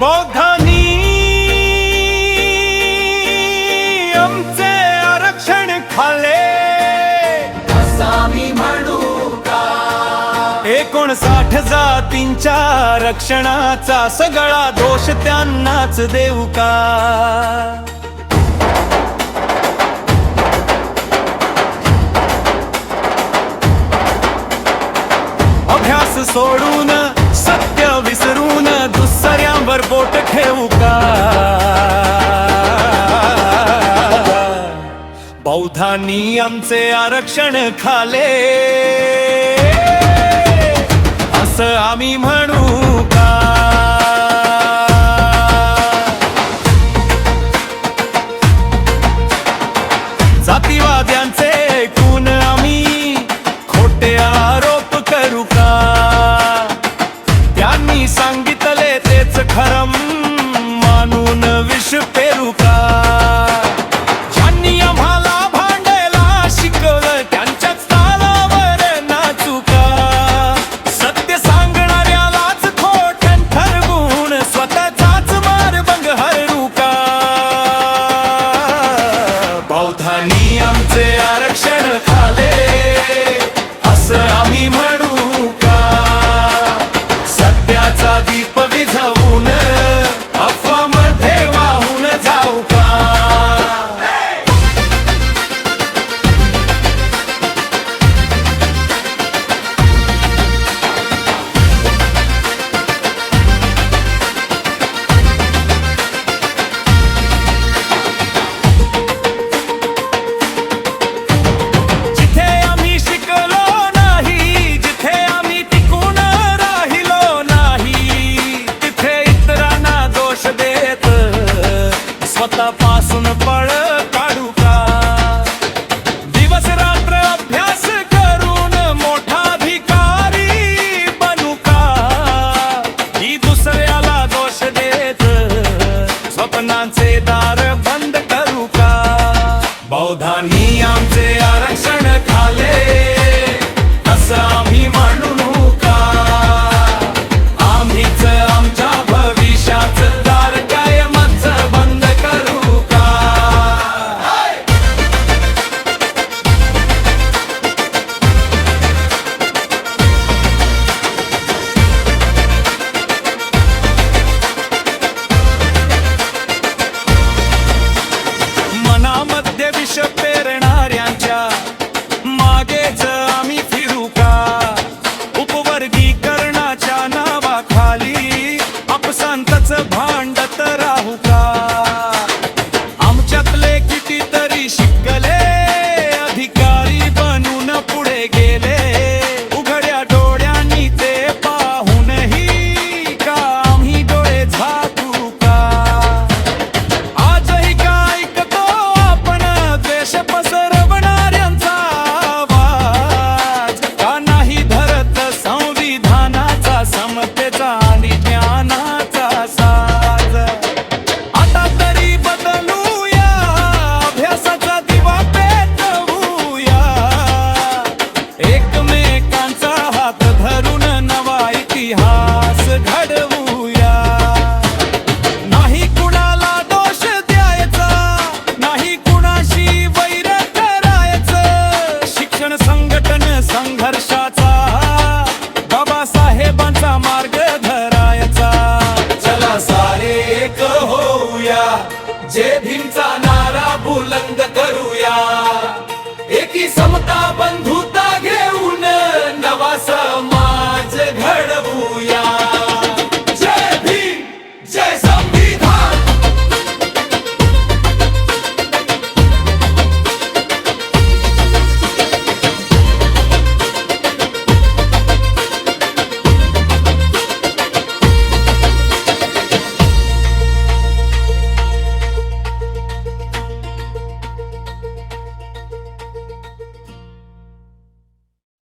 बौद्धांनी आमचे आरक्षण खाल्ले, आम्ही म्हणू का? 59 जातींच्या रक्षणाचा सगळा दोष त्यांनाच देऊ का? अभ्यास सोडून सत्य विसरून दुसऱ्यांवर बोट ठेवू का? बौद्धांनी आमचे आरक्षण खाले असं आम्ही म्हणू का? जातीवाद्यांचे ऐकून आम्ही खोटे आरोप करू का? त्यांनी सांगितले तेच खरं मानून विष पेरू का? ज्यांनी आम्हाला भांडायला शिकवलं त्यांच्याच तालावर नाचू का? सत्य सांगणाऱ्यालाच खोटं ठरवून स्वतःचाच मार्ग हरू का? बौद्धांनी आमचे आरक्षण खाले असं आम्ही म्हणू का? सत्याचा दीप विझवून अफवामध्ये वाहून जाऊ का? जिथे आम्ही शिकलो नाही, जिथे आम्ही टिकून राहिलो नाही, तिथे इतरांना दोष देत स्वतःपासून पळ काढू का? दिवस रात्र अभ्यास करून मोठा अधिकारी बनू का? ही दुसऱ्याला दोष देत स्वप्नांचे दार बंद करू का? बौद्धांनी आमचे आरक्षण खाले असं आम्ही म्हणू का? आम्हीच आमच्या भविष्याचं दार कायमच बंद करू का? मनामध्ये विष पेरणाऱ्यांच्या मागेच आम्ही फिरू का? उपवर्गीकरणाच्या नावाखाली अपसंतच भांडत राहू का? आमच्यातले कितीतरी शिकले अधिकारी बनून पुढे गेले, उघड्या डोळ्यांनी ते पाहूनही का आम्ही डोळे झाकू का? आजही का ऐकतो आपण द्वेष पसरवणाऱ्यांचा आवाज? का नाही धरत संविधानाचा समतेचा आणि ज्ञानाचा साज? आता तरी बदलूया, अभ्यासाचा दिवा पेटवूया, एकमेकांचा हात धरून नवा इतिहास घडवूया. नाही कुणाला दोष द्यायचा, नाही कुणाशी वैर करायचं. शिक्षण संघटन संघर्षाचा बाबासाहेबांचा मार्ग धरायचा. चला सारे एक होऊया, जय भीमचा नारा बुलंद करूया. एकी समता बंधू